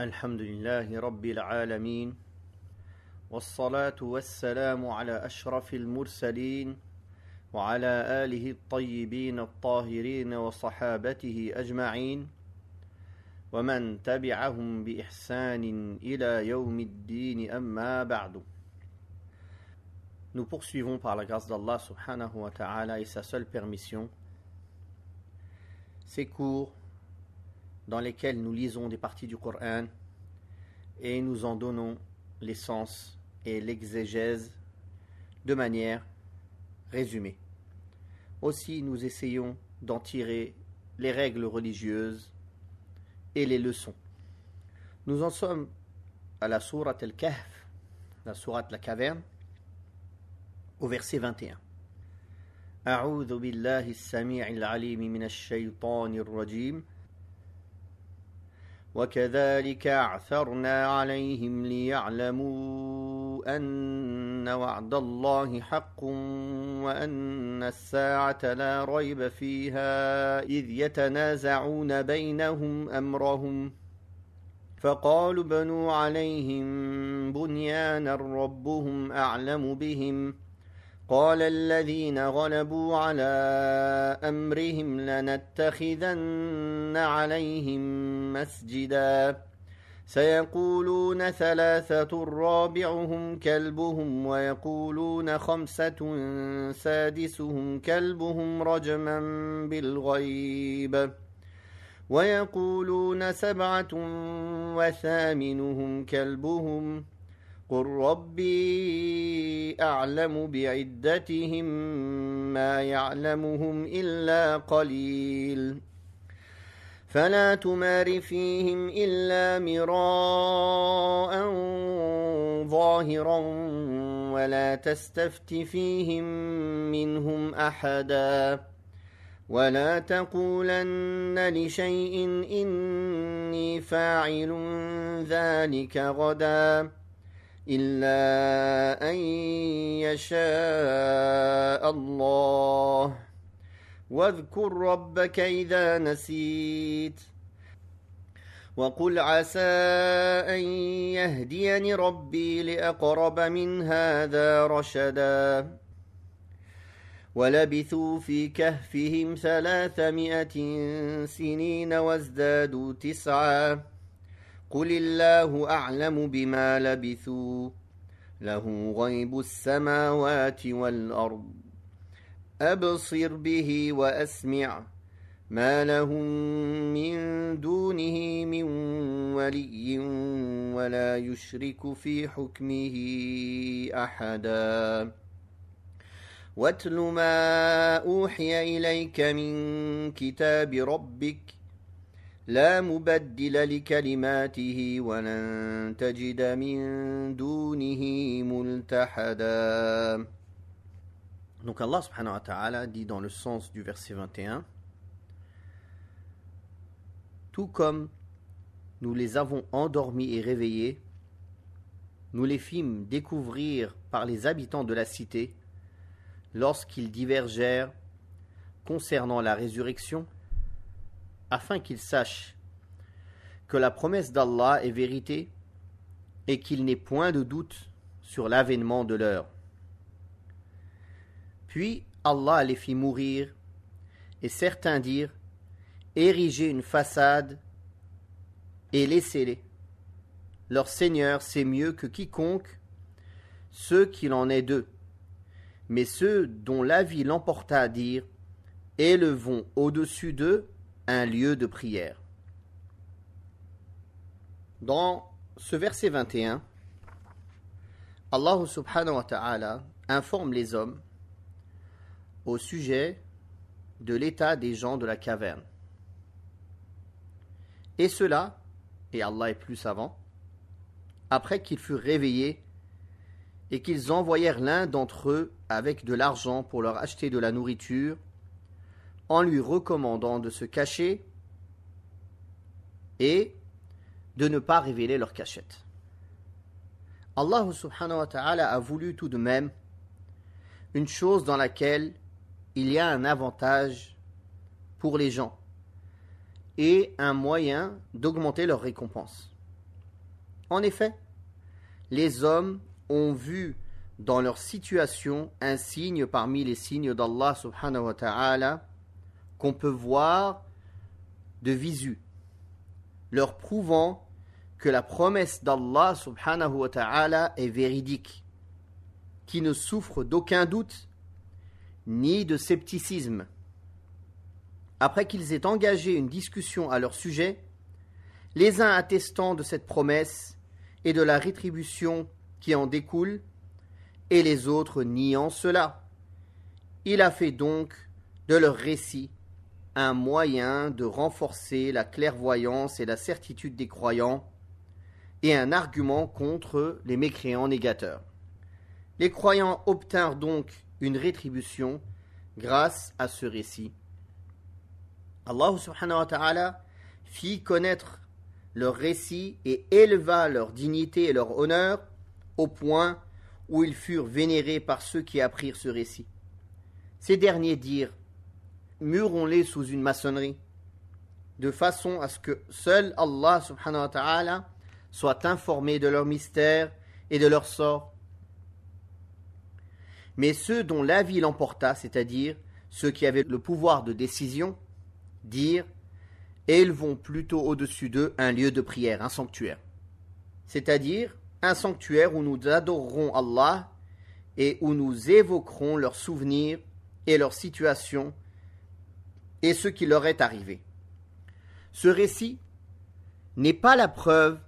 الحمد لله رب العالمين والصلاة والسلام على أشرف المرسلين وعلى آله الطيبين الطاهرين وصحابته أجمعين ومن تبعهم بإحسان إلى يوم الدين أما بعد. Nous poursuivons par la grâce d'Allah subhanahu wa ta'ala et sa seule permission ces cours dans lesquels nous lisons des parties du Coran et nous en donnons les sens et l'exégèse de manière résumée. Aussi, nous essayons d'en tirer les règles religieuses et les leçons. Nous en sommes à la sourate al-Kahf, la sourate la caverne, au verset 21. أعوذ بالله السميع العليم من الشيطان الرجيم وكذلك أعثرنا عليهم ليعلموا أن وعد الله حق وأن الساعة لا ريب فيها إذ يتنازعون بينهم أمرهم فقالوا بنوا عليهم بنيانا ربهم أعلم بهم قال الذين غلبوا على أمرهم لنتخذن عليهم مسجدا سيقولون ثلاثة رابعهم كلبهم ويقولون خمسة سادسهم كلبهم رجما بالغيب ويقولون سبعة وثامنهم كلبهم قل ربي أعلم بعدتهم ما يعلمهم إلا قليل فلا تمار فيهم إلا مراء ظاهرا ولا تستفت فيهم منهم أحدا ولا تقولن لشيء إني فاعل ذلك غدا إلا أن يشاء الله واذكر ربك إذا نسيت وقل عسى أن يهديني ربي لأقرب من هذا رشدا ولبثوا في كهفهم 300 سنين وازدادوا 9 قل الله أعلم بما لبثوا له غيب السماوات والأرض أبصر به وأسمع ما لهم من دونه من ولي ولا يشرك في حكمه أحدا واتل ما أوحي إليك من كتاب ربك لا مبدل لكلماته ولن تجد من دونه ملتحدا. Donc Allah subhanahu wa ta'ala dit dans le sens du verset 21, tout comme nous les avons endormis et réveillés, nous les fîmes découvrir par les habitants de la cité lorsqu'ils divergèrent concernant la résurrection, afin qu'ils sachent que la promesse d'Allah est vérité et qu'il n'ait point de doute sur l'avènement de l'heure. Puis Allah les fit mourir, et certains dirent, érigez une façade et laissez-les. Leur Seigneur sait mieux que quiconque ce qu'il en est d'eux. Mais ceux dont la vie l'emporta dirent, élevons au-dessus d'eux un lieu de prière. Dans ce verset 21, Allah subhanahu wa ta'ala informe les hommes au sujet de l'état des gens de la caverne. Et cela, et Allah est plus savant, après qu'ils furent réveillés et qu'ils envoyèrent l'un d'entre eux avec de l'argent pour leur acheter de la nourriture, en lui recommandant de se cacher et de ne pas révéler leur cachette. Allah subhanahu wa ta'ala a voulu tout de même une chose dans laquelle il y a un avantage pour les gens et un moyen d'augmenter leur récompense. En effet, les hommes ont vu dans leur situation un signe parmi les signes d'Allah subhanahu wa ta'ala qu'on peut voir de visu, leur prouvant que la promesse d'Allah subhanahu wa ta'ala est véridique, qui ne souffre d'aucun doute ni de scepticisme. Après qu'ils aient engagé une discussion à leur sujet, les uns attestant de cette promesse et de la rétribution qui en découle, et les autres niant cela. Il a fait donc de leur récit un moyen de renforcer la clairvoyance et la certitude des croyants, et un argument contre les mécréants négateurs. Les croyants obtinrent donc une rétribution grâce à ce récit. Allah subhanahu wa ta'ala fit connaître leur récit et éleva leur dignité et leur honneur au point où ils furent vénérés par ceux qui apprirent ce récit. Ces derniers dirent « Murons-les sous une maçonnerie, de façon à ce que seul Allah subhanahu wa ta'ala soit informé de leur mystère et de leur sort. » Mais ceux dont l'avis l'emporta, c'est-à-dire ceux qui avaient le pouvoir de décision, dirent « Élevons plutôt au-dessus d'eux un lieu de prière, un sanctuaire. » C'est-à-dire un sanctuaire où nous adorerons Allah et où nous évoquerons leurs souvenirs et leur situation et ce qui leur est arrivé. Ce récit n'est pas la preuve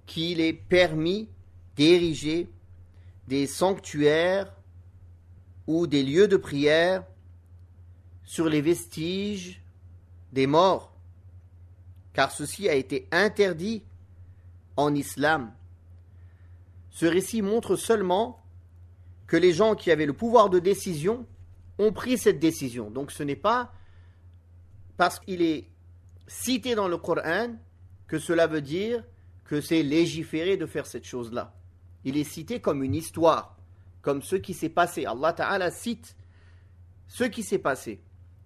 qu'il est permis d'ériger des sanctuaires ou des lieux de prière sur les vestiges des morts, car ceci a été interdit en islam. Ce récit montre seulement que les gens qui avaient le pouvoir de décision ont pris cette décision. Donc ce n'est pas parce qu'il est cité dans le Coran que cela veut dire que c'est légiféré de faire cette chose-là. Il est cité comme une histoire, comme ce qui s'est passé. Allah Ta'ala cite ce qui s'est passé,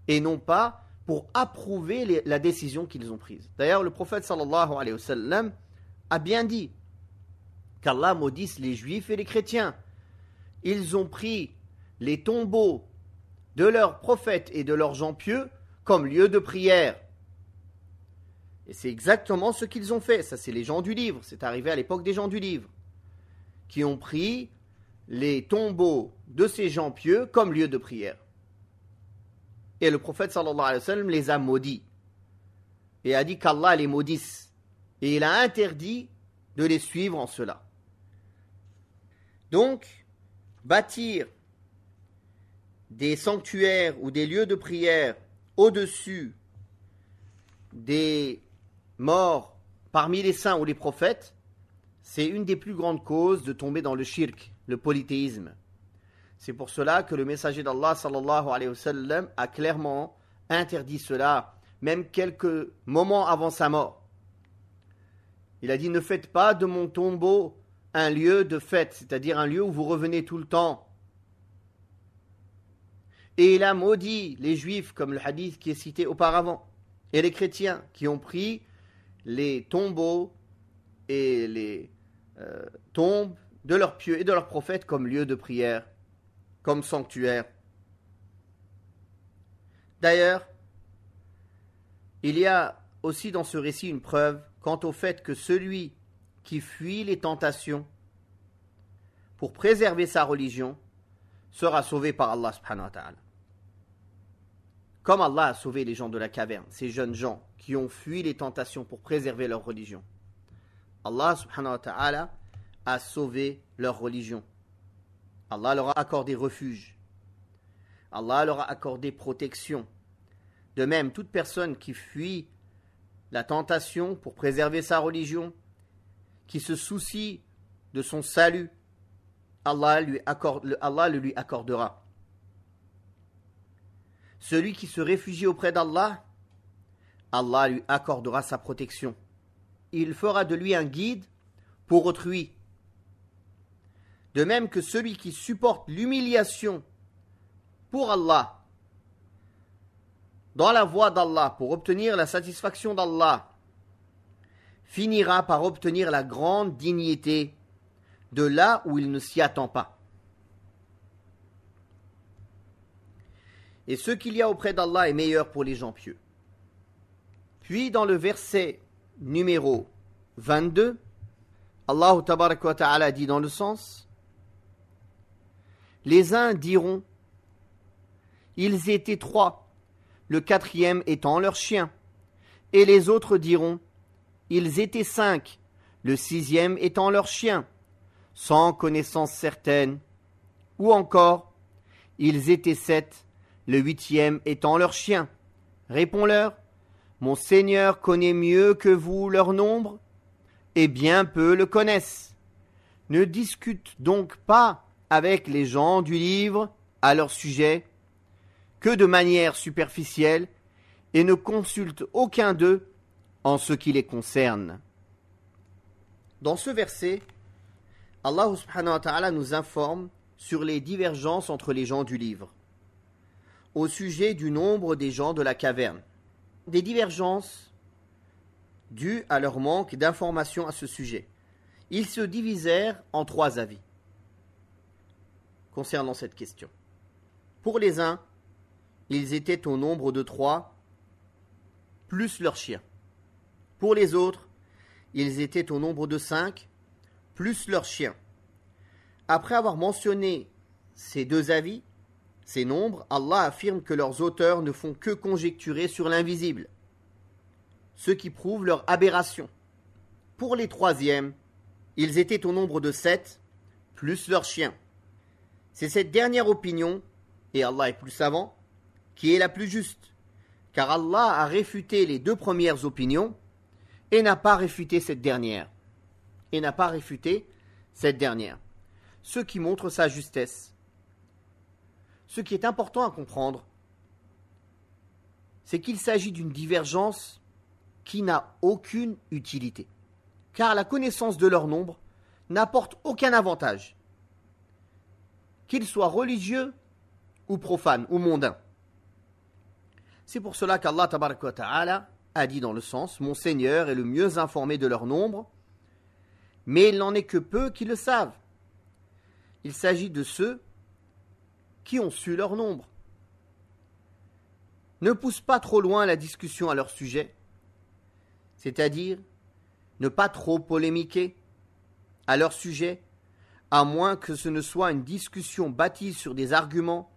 et non pas pour approuver la décision qu'ils ont prise. D'ailleurs, le prophète sallallahu alayhi wa sallam a bien dit qu'Allah maudisse les juifs et les chrétiens. Ils ont pris les tombeaux de leurs prophètes et de leurs gens pieux comme lieu de prière. Et c'est exactement ce qu'ils ont fait. Ça, c'est les gens du livre. C'est arrivé à l'époque des gens du livre, qui ont pris les tombeaux de ces gens pieux comme lieu de prière. Et le prophète sallallahu alayhi wa sallam les a maudits. Et a dit qu'Allah les maudisse. Et il a interdit de les suivre en cela. Donc, bâtir des sanctuaires ou des lieux de prière au-dessus des morts parmi les saints ou les prophètes, c'est une des plus grandes causes de tomber dans le shirk, le polythéisme. C'est pour cela que le messager d'Allah sallallahu alayhi wa sallam a clairement interdit cela, même quelques moments avant sa mort. Il a dit « Ne faites pas de mon tombeau un lieu de fête, c'est-à-dire un lieu où vous revenez tout le temps. » Et il a maudit les juifs, comme le hadith qui est cité auparavant, et les chrétiens qui ont pris les tombeaux et les tombes de leurs pieux et de leurs prophètes comme lieu de prière, comme sanctuaire. D'ailleurs, il y a aussi dans ce récit une preuve quant au fait que celui qui fuit les tentations pour préserver sa religion sera sauvé par Allah subhanahu wa ta'ala. Comme Allah a sauvé les gens de la caverne, ces jeunes gens qui ont fui les tentations pour préserver leur religion. Allah subhanahu wa ta'ala a sauvé leur religion. Allah leur a accordé refuge. Allah leur a accordé protection. De même, toute personne qui fuit la tentation pour préserver sa religion, qui se soucie de son salut, Allah le lui accordera. Celui qui se réfugie auprès d'Allah, Allah lui accordera sa protection. Il fera de lui un guide pour autrui. De même que celui qui supporte l'humiliation pour Allah, dans la voie d'Allah, pour obtenir la satisfaction d'Allah, finira par obtenir la grande dignité de là où il ne s'y attend pas. Et ce qu'il y a auprès d'Allah est meilleur pour les gens pieux. Puis dans le verset numéro 22, Allah tabaraka wa ta'ala dit dans le sens: les uns diront, ils étaient 3, le 4e étant leur chien. Et les autres diront, ils étaient 5, le 6e étant leur chien, sans connaissance certaine. Ou encore, ils étaient 7, le 8e étant leur chien. Réponds-leur, mon Seigneur connaît mieux que vous leur nombre, et bien peu le connaissent. Ne discute donc pas avec les gens du livre à leur sujet que de manière superficielle, et ne consulte aucun d'eux en ce qui les concerne. Dans ce verset, Allah subhanahu wa ta'ala nous informe sur les divergences entre les gens du livre au sujet du nombre des gens de la caverne. Des divergences dues à leur manque d'informations à ce sujet. Ils se divisèrent en 3 avis concernant cette question. Pour les uns, ils étaient au nombre de 3, plus leurs chiens. Pour les autres, ils étaient au nombre de 5, plus leurs chiens. Après avoir mentionné ces 2 avis, ces nombres, Allah affirme que leurs auteurs ne font que conjecturer sur l'invisible, ce qui prouve leur aberration. Pour les 3e, ils étaient au nombre de 7, plus leurs chiens. C'est cette dernière opinion, et Allah est plus savant, qui est la plus juste, car Allah a réfuté les 2 premières opinions et n'a pas réfuté cette dernière. Ce qui montre sa justesse. Ce qui est important à comprendre, c'est qu'il s'agit d'une divergence qui n'a aucune utilité, car la connaissance de leur nombre n'apporte aucun avantage, qu'ils soient religieux ou profanes ou mondains. C'est pour cela qu'Allah tabaraka wa ta'ala a dit dans le sens: mon Seigneur est le mieux informé de leur nombre, mais il n'en est que peu qui le savent. Il s'agit de ceux qui ont su leur nombre. Ne pousse pas trop loin la discussion à leur sujet, c'est-à-dire ne pas trop polémiquer à leur sujet, à moins que ce ne soit une discussion bâtie sur des arguments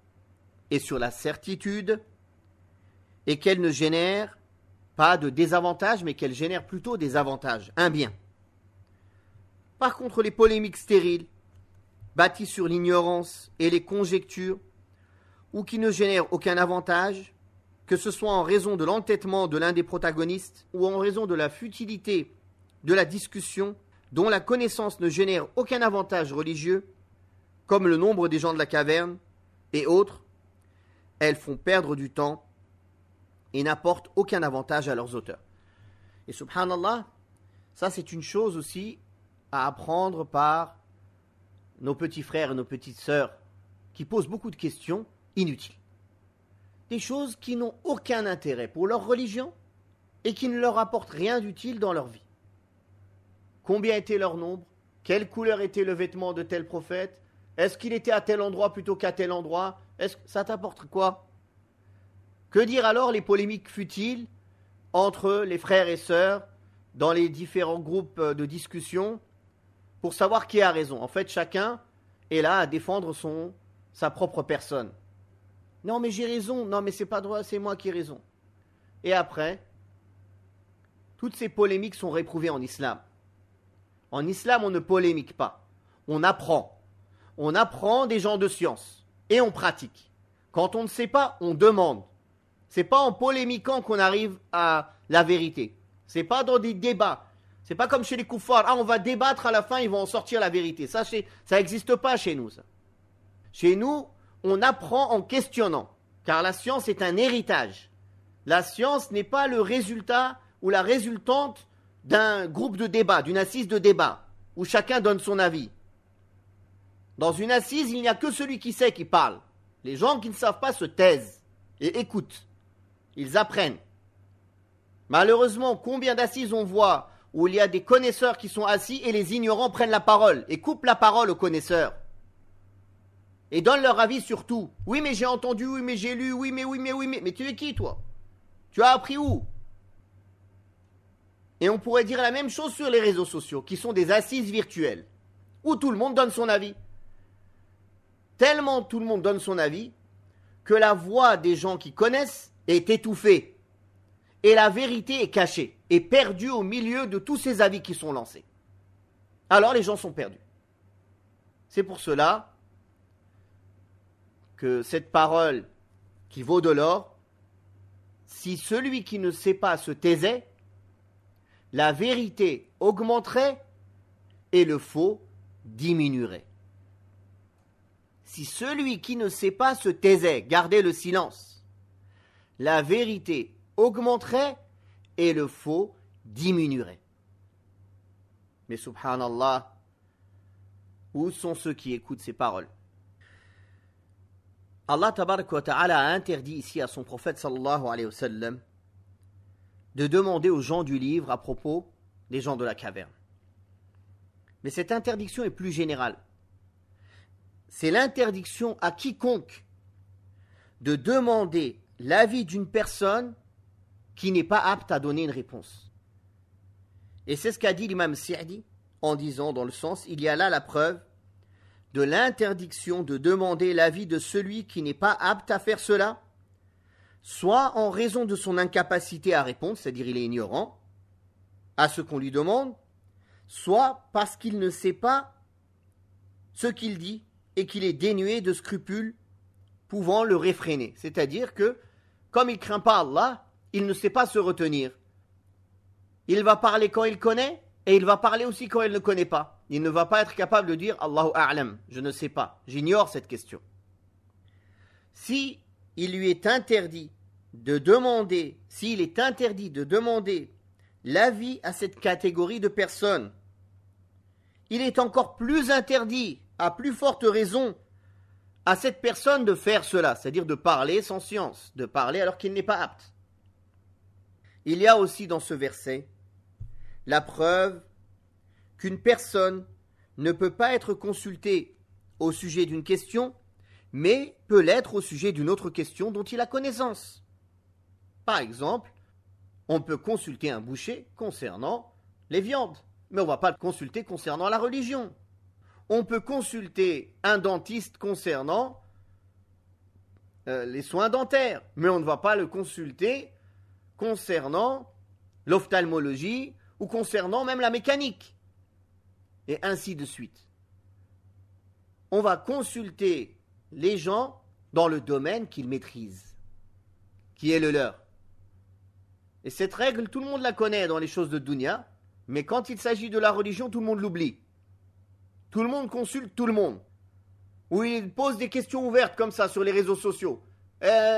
et sur la certitude, et qu'elle ne génère pas de désavantages, mais qu'elle génère plutôt des avantages, un bien. Par contre, les polémiques stériles, bâties sur l'ignorance et les conjectures, ou qui ne génèrent aucun avantage, que ce soit en raison de l'entêtement de l'un des protagonistes, ou en raison de la futilité de la discussion, dont la connaissance ne génère aucun avantage religieux, comme le nombre des gens de la caverne, et autres, elles font perdre du temps et n'apportent aucun avantage à leurs auteurs. Et subhanallah, ça c'est une chose aussi à apprendre par nos petits frères et nos petites sœurs qui posent beaucoup de questions inutiles. Des choses qui n'ont aucun intérêt pour leur religion et qui ne leur apportent rien d'utile dans leur vie. Combien était leur nombre? Quelle couleur était le vêtement de tel prophète? Est-ce qu'il était à tel endroit plutôt qu'à tel endroit? Est-ce que ça t'apporte quoi? Que dire alors les polémiques futiles entre les frères et sœurs dans les différents groupes de discussion pour savoir qui a raison? En fait, chacun est là à défendre sa propre personne. Non, mais j'ai raison. Non, mais c'est pas droit, c'est moi qui ai raison. Et après, toutes ces polémiques sont réprouvées en islam. En islam, on ne polémique pas. On apprend. On apprend des gens de science. Et on pratique. Quand on ne sait pas, on demande. C'est pas en polémiquant qu'on arrive à la vérité. C'est pas dans des débats. C'est pas comme chez les koufars. Ah, on va débattre à la fin, ils vont en sortir la vérité. Ça n'existe pas chez nous, ça. Chez nous, on apprend en questionnant. Car la science est un héritage. La science n'est pas le résultat ou la résultante d'un groupe de débat, d'une assise de débat, où chacun donne son avis. Dans une assise, il n'y a que celui qui sait qui parle. Les gens qui ne savent pas se taisent et écoutent. Ils apprennent. Malheureusement, combien d'assises on voit où il y a des connaisseurs qui sont assis et les ignorants prennent la parole et coupent la parole aux connaisseurs et donnent leur avis sur tout. Oui, mais j'ai entendu, oui, mais j'ai lu, oui, mais. Mais tu es qui, toi? Tu as appris où? Et on pourrait dire la même chose sur les réseaux sociaux, qui sont des assises virtuelles, où tout le monde donne son avis. Tellement tout le monde donne son avis que la voix des gens qui connaissent est étouffée. Et la vérité est cachée, est perdue au milieu de tous ces avis qui sont lancés. Alors les gens sont perdus. C'est pour cela que cette parole qui vaut de l'or, si celui qui ne sait pas se taisait, la vérité augmenterait et le faux diminuerait. Si celui qui ne sait pas se taisait, gardait le silence, la vérité augmenterait et le faux diminuerait. Mais subhanallah, où sont ceux qui écoutent ces paroles? Allah tabaraka wa ta'ala a interdit ici à son prophète sallallahu alayhi wa sallam de demander aux gens du livre à propos des gens de la caverne. Mais cette interdiction est plus générale. C'est l'interdiction à quiconque de demander l'avis d'une personne qui n'est pas apte à donner une réponse. Et c'est ce qu'a dit l'imam Sa'di en disant dans le sens, il y a là la preuve de l'interdiction de demander l'avis de celui qui n'est pas apte à faire cela, soit en raison de son incapacité à répondre, c'est-à-dire il est ignorant à ce qu'on lui demande, soit parce qu'il ne sait pas ce qu'il dit et qu'il est dénué de scrupules pouvant le réfréner. C'est-à-dire que, comme il ne craint pas Allah, il ne sait pas se retenir. Il va parler quand il connaît et il va parler aussi quand il ne connaît pas. Il ne va pas être capable de dire Allahu a'lam, je ne sais pas, j'ignore cette question. Si il lui est interdit de demander, s'il est interdit de demander l'avis à cette catégorie de personnes, il est encore plus interdit, à plus forte raison, à cette personne de faire cela, c'est-à-dire de parler sans science, de parler alors qu'il n'est pas apte. Il y a aussi dans ce verset la preuve qu'une personne ne peut pas être consultée au sujet d'une question, mais peut l'être au sujet d'une autre question dont il a connaissance. Par exemple, on peut consulter un boucher concernant les viandes, mais on ne va pas le consulter concernant la religion. On peut consulter un dentiste concernant les soins dentaires, mais on ne va pas le consulter concernant l'ophtalmologie ou concernant même la mécanique. Et ainsi de suite. On va consulter les gens dans le domaine qu'ils maîtrisent, qui est le leur. Et cette règle, tout le monde la connaît dans les choses de dunya, mais quand il s'agit de la religion, tout le monde l'oublie. Tout le monde consulte tout le monde. Ou il pose des questions ouvertes comme ça sur les réseaux sociaux.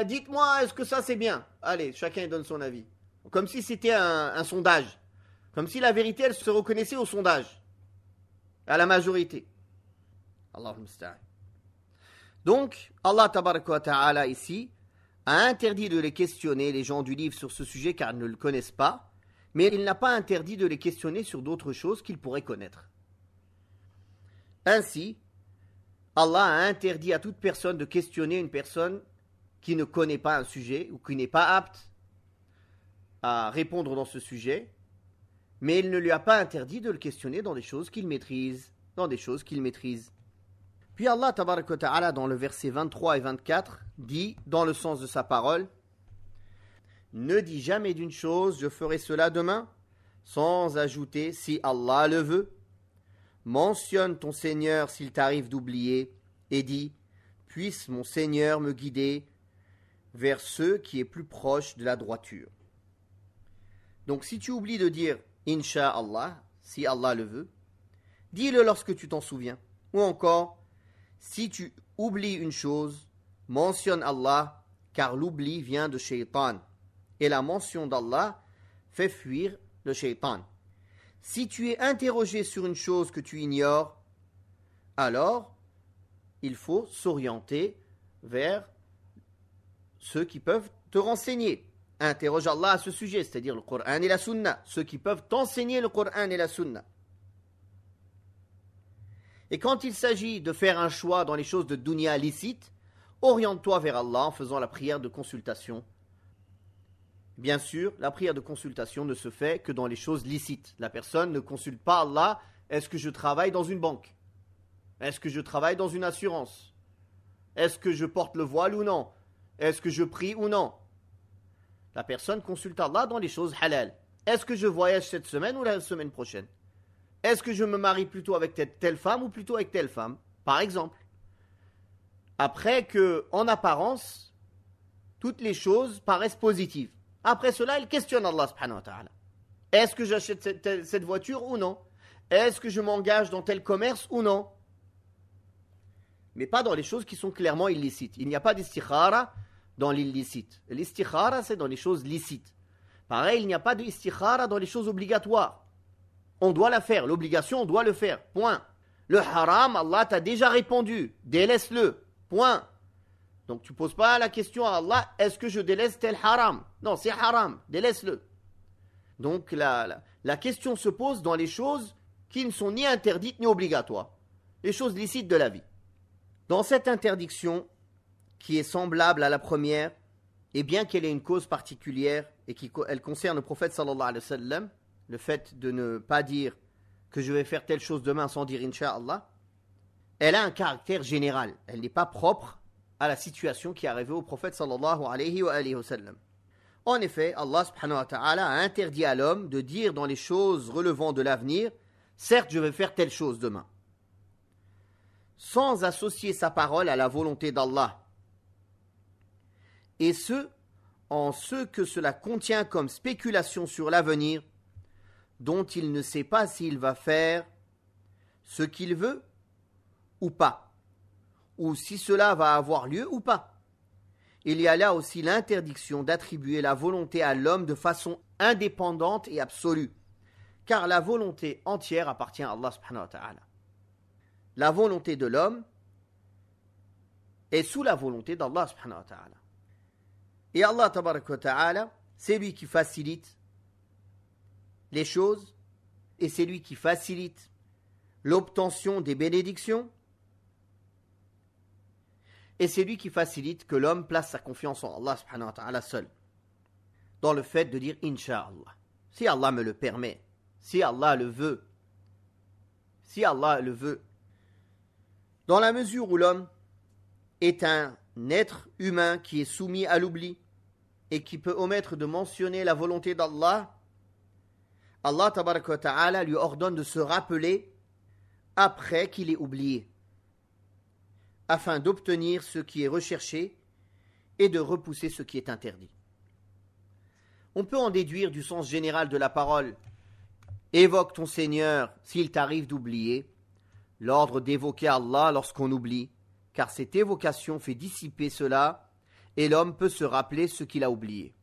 Dites-moi, est-ce que ça c'est bien? Allez, chacun donne son avis. Comme si c'était un sondage. Comme si la vérité, elle se reconnaissait au sondage. À la majorité. Allahumma musta'an. Donc, Allah tabaraka wa ta'ala ici a interdit de les questionner, les gens du livre, sur ce sujet car ils ne le connaissent pas, mais il n'a pas interdit de les questionner sur d'autres choses qu'ils pourraient connaître. Ainsi, Allah a interdit à toute personne de questionner une personne qui ne connaît pas un sujet ou qui n'est pas apte à répondre dans ce sujet, mais il ne lui a pas interdit de le questionner dans des choses qu'il maîtrise, Puis Allah tabaraka wa ta'ala dans le verset 23 et 24 dit, dans le sens de sa parole, ne dis jamais d'une chose, je ferai cela demain, sans ajouter, si Allah le veut. Mentionne ton Seigneur s'il t'arrive d'oublier, et dis, puisse mon Seigneur me guider vers ce qui est plus proche de la droiture. Donc si tu oublies de dire Inch'Allah, si Allah le veut, dis-le lorsque tu t'en souviens. Ou encore, si tu oublies une chose, mentionne Allah, car l'oubli vient de Shaitan. Et la mention d'Allah fait fuir le Shaitan. Si tu es interrogé sur une chose que tu ignores, alors il faut s'orienter vers ceux qui peuvent te renseigner. interroge Allah à ce sujet, c'est-à-dire le Coran et la Sunna, ceux qui peuvent t'enseigner le Coran et la Sunna. Et quand il s'agit de faire un choix dans les choses de dunya licite, oriente-toi vers Allah en faisant la prière de consultation. Bien sûr, la prière de consultation ne se fait que dans les choses licites. La personne ne consulte pas Allah, est-ce que je travaille dans une banque? Est-ce que je travaille dans une assurance? Est-ce que je porte le voile ou non? Est-ce que je prie ou non? La personne consulte Allah dans les choses halal. Est-ce que je voyage cette semaine ou la semaine prochaine? Est-ce que je me marie plutôt avec telle femme ou plutôt avec telle femme? Par exemple. Après que, en apparence, toutes les choses paraissent positives. Après cela, il questionne Allah subhanahu wa ta'ala. Est-ce que j'achète cette voiture ou non? Est-ce que je m'engage dans tel commerce ou non? Mais pas dans les choses qui sont clairement illicites. Il n'y a pas d'istikhara dans l'illicite. L'istikhara, c'est dans les choses licites. Pareil, il n'y a pas d'istikhara dans les choses obligatoires. On doit la faire. L'obligation, on doit le faire. Point. Le haram, Allah t'a déjà répondu. Délaisse-le. Point. Donc tu ne poses pas la question à Allah, est-ce que je délaisse tel haram? Non, c'est haram. Délaisse-le. Donc la question se pose dans les choses qui ne sont ni interdites ni obligatoires. Les choses licites de la vie. Dans cette interdiction, qui est semblable à la première, et bien qu'elle ait une cause particulière et qu'elle concerne le prophète sallallahu alayhi wa sallam, le fait de ne pas dire que je vais faire telle chose demain sans dire Inch'Allah, elle a un caractère général. Elle n'est pas propre à la situation qui est arrivée au prophète sallallahu alayhi wa sallam. En effet, Allah subhanahu wa ta'ala a interdit à l'homme de dire dans les choses relevant de l'avenir, certes je vais faire telle chose demain, sans associer sa parole à la volonté d'Allah. Et en ce que cela contient comme spéculation sur l'avenir, dont il ne sait pas s'il va faire ce qu'il veut ou pas, ou si cela va avoir lieu ou pas. Il y a là aussi l'interdiction d'attribuer la volonté à l'homme de façon indépendante et absolue, car la volonté entière appartient à Allah subhanahu wa ta'ala. La volonté de l'homme est sous la volonté d'Allah subhanahu wa ta'ala. Et Allah tabarak wa ta'ala, c'est lui qui facilite les choses et c'est lui qui facilite l'obtention des bénédictions et c'est lui qui facilite que l'homme place sa confiance en Allah subhanahu wa ta'ala seul dans le fait de dire Inch'Allah, si Allah me le permet, si Allah le veut, si Allah le veut. Dans la mesure où l'homme est un être humain qui est soumis à l'oubli et qui peut omettre de mentionner la volonté d'Allah, Allah tabaraka wa ta'ala lui ordonne de se rappeler après qu'il ait oublié, afin d'obtenir ce qui est recherché et de repousser ce qui est interdit. On peut en déduire du sens général de la parole « Évoque ton Seigneur s'il t'arrive d'oublier », l'ordre d'évoquer Allah lorsqu'on oublie, car cette évocation fait dissiper cela et l'homme peut se rappeler ce qu'il a oublié.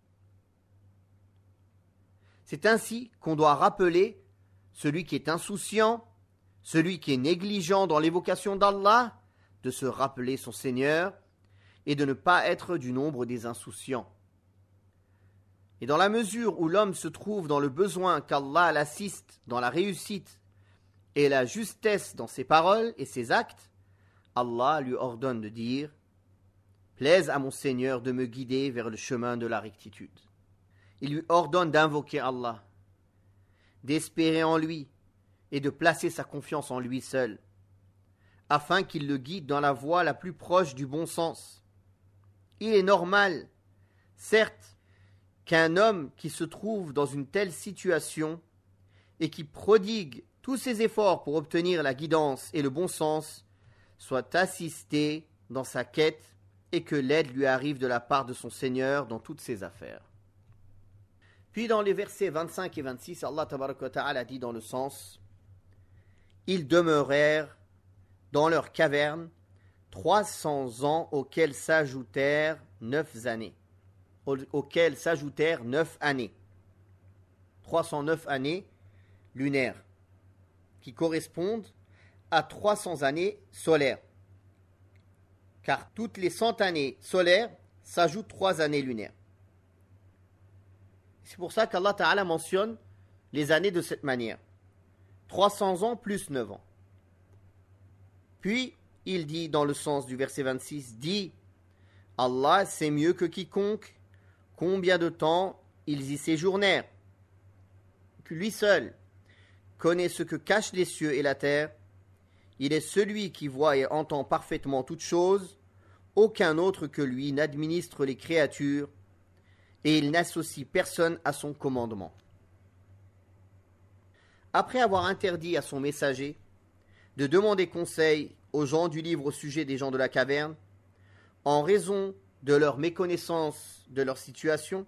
C'est ainsi qu'on doit rappeler celui qui est insouciant, celui qui est négligent dans l'évocation d'Allah, de se rappeler son Seigneur et de ne pas être du nombre des insouciants. Et dans la mesure où l'homme se trouve dans le besoin qu'Allah l'assiste dans la réussite et la justesse dans ses paroles et ses actes, Allah lui ordonne de dire « Plaise à mon Seigneur de me guider vers le chemin de la rectitude ». Il lui ordonne d'invoquer Allah, d'espérer en lui et de placer sa confiance en lui seul, afin qu'il le guide dans la voie la plus proche du bon sens. Il est normal, certes, qu'un homme qui se trouve dans une telle situation et qui prodigue tous ses efforts pour obtenir la guidance et le bon sens soit assisté dans sa quête et que l'aide lui arrive de la part de son Seigneur dans toutes ses affaires. Puis dans les versets 25 et 26, Allah tabaraka wa ta'ala dit dans le sens « Ils demeurèrent dans leur caverne 300 ans auxquels s'ajoutèrent 9 années. Auxquels s'ajoutèrent 9 années. 309 années lunaires qui correspondent à 300 années solaires. Car toutes les 100 années solaires s'ajoutent 3 années lunaires. C'est pour ça qu'Allah Ta'ala mentionne les années de cette manière. 300 ans plus 9 ans. Puis, il dit dans le sens du verset 26, dit Allah sait mieux que quiconque combien de temps ils y séjournèrent. Que lui seul connaît ce que cachent les cieux et la terre. Il est celui qui voit et entend parfaitement toutes choses. Aucun autre que lui n'administre les créatures et il n'associe personne à son commandement. Après avoir interdit à son messager de demander conseil aux gens du livre au sujet des gens de la caverne, en raison de leur méconnaissance de leur situation,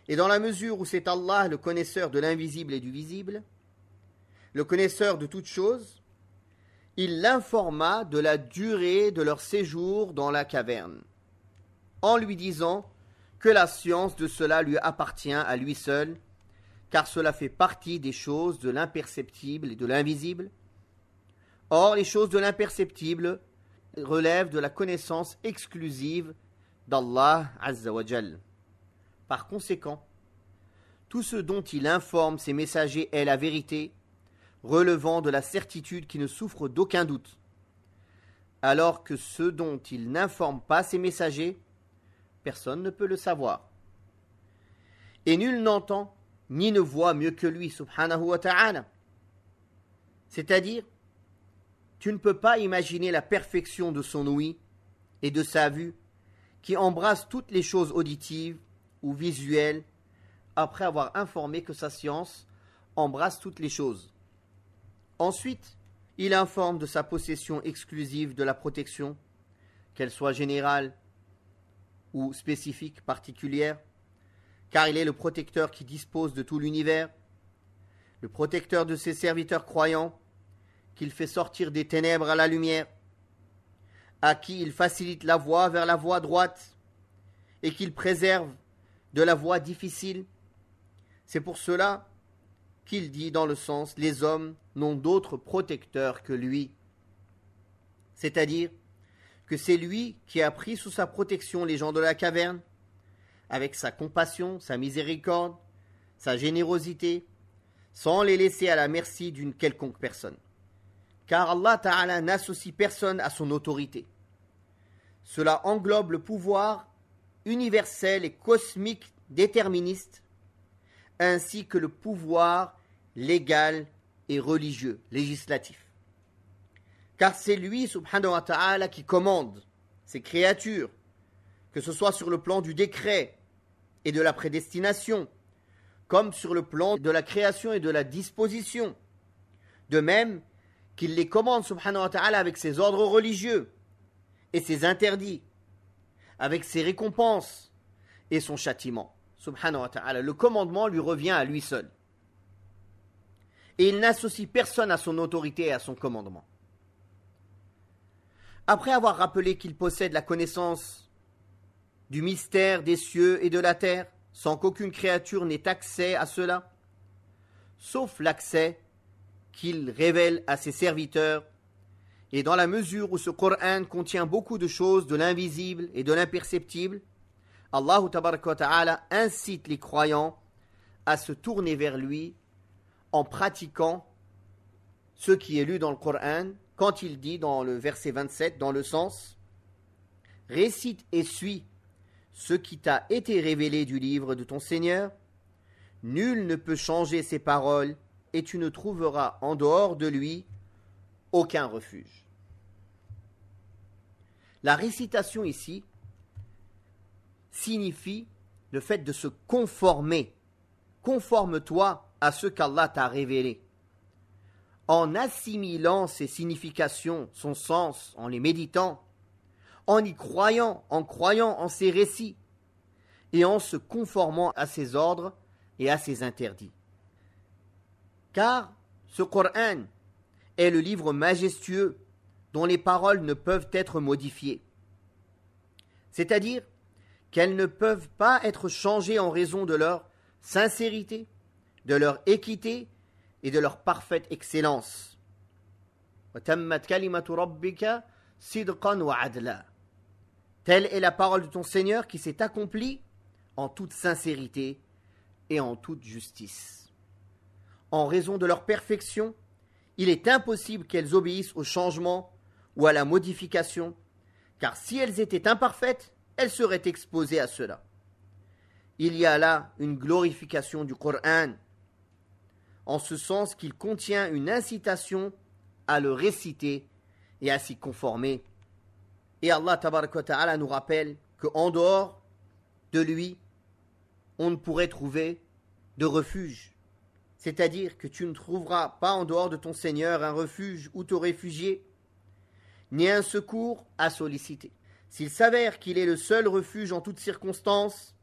et dans la mesure où c'est Allah le connaisseur de l'invisible et du visible, le connaisseur de toutes choses, il l'informa de la durée de leur séjour dans la caverne, en lui disant que la science de cela lui appartient à lui seul, car cela fait partie des choses de l'imperceptible et de l'invisible. Or, les choses de l'imperceptible relèvent de la connaissance exclusive d'Allah Azza wa Jal. Par conséquent, tout ce dont il informe ses messagers est la vérité, relevant de la certitude qui ne souffre d'aucun doute, alors que ce dont il n'informe pas ses messagers, personne ne peut le savoir. Et nul n'entend ni ne voit mieux que lui, subhanahu wa ta'ala. C'est-à-dire, tu ne peux pas imaginer la perfection de son ouïe et de sa vue, qui embrasse toutes les choses auditives ou visuelles, après avoir informé que sa science embrasse toutes les choses. Ensuite, il informe de sa possession exclusive de la protection, qu'elle soit générale ou spécifique, particulière, car il est le protecteur qui dispose de tout l'univers, le protecteur de ses serviteurs croyants, qu'il fait sortir des ténèbres à la lumière, à qui il facilite la voie vers la voie droite, et qu'il préserve de la voie difficile. C'est pour cela qu'il dit dans le sens « les hommes n'ont d'autre protecteur que lui ». C'est-à-dire que c'est lui qui a pris sous sa protection les gens de la caverne, avec sa compassion, sa miséricorde, sa générosité, sans les laisser à la merci d'une quelconque personne. Car Allah Ta'ala n'associe personne à son autorité. Cela englobe le pouvoir universel et cosmique déterministe, ainsi que le pouvoir légal et religieux, législatif. Car c'est lui, subhanahu wa ta'ala, qui commande ses créatures, que ce soit sur le plan du décret et de la prédestination, comme sur le plan de la création et de la disposition. De même qu'il les commande, subhanahu wa ta'ala, avec ses ordres religieux et ses interdits, avec ses récompenses et son châtiment. Subhanahu wa ta'ala, le commandement lui revient à lui seul. Et il n'associe personne à son autorité et à son commandement. Après avoir rappelé qu'il possède la connaissance du mystère des cieux et de la terre, sans qu'aucune créature n'ait accès à cela, sauf l'accès qu'il révèle à ses serviteurs, et dans la mesure où ce Coran contient beaucoup de choses de l'invisible et de l'imperceptible, Allah tabaraka wa ta'ala incite les croyants à se tourner vers lui en pratiquant ce qui est lu dans le Coran, quand il dit dans le verset 27, dans le sens « Récite et suis ce qui t'a été révélé du livre de ton Seigneur, nul ne peut changer ses paroles et tu ne trouveras en dehors de lui aucun refuge. » La récitation ici signifie le fait de se conformer. Conforme-toi à ce qu'Allah t'a révélé. En assimilant ses significations, son sens, en les méditant, en y croyant, en ses récits, et en se conformant à ses ordres et à ses interdits. Car ce Coran est le livre majestueux dont les paroles ne peuvent être modifiées. C'est-à-dire qu'elles ne peuvent pas être changées en raison de leur sincérité, de leur équité et de leur parfaite excellence. وَتَمَّتْ كَلِمَةُ رَبِّكَ صِدْقًا وَعَدْلًا. Telle est la parole de ton Seigneur qui s'est accomplie en toute sincérité et en toute justice. En raison de leur perfection, il est impossible qu'elles obéissent au changement ou à la modification, car si elles étaient imparfaites, elles seraient exposées à cela. Il y a là une glorification du Coran, en ce sens qu'il contient une incitation à le réciter et à s'y conformer. Et Allah tabaraka wa ta'ala nous rappelle qu'en dehors de lui, on ne pourrait trouver de refuge. C'est-à-dire que tu ne trouveras pas en dehors de ton Seigneur un refuge où te réfugier, ni un secours à solliciter. S'il s'avère qu'il est le seul refuge en toutes circonstances,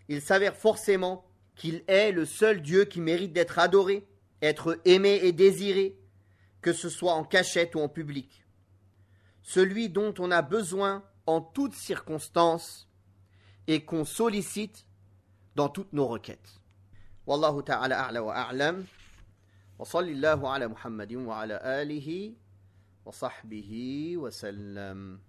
il s'avère forcément qu'il est le seul Dieu qui mérite d'être adoré, être aimé et désiré, que ce soit en cachette ou en public. Celui dont on a besoin en toutes circonstances et qu'on sollicite dans toutes nos requêtes. Wallahu ta'ala a'la wa a'lam. Wa sallallahu ala Muhammadin wa ala alihi wa sahbihi wa sallam.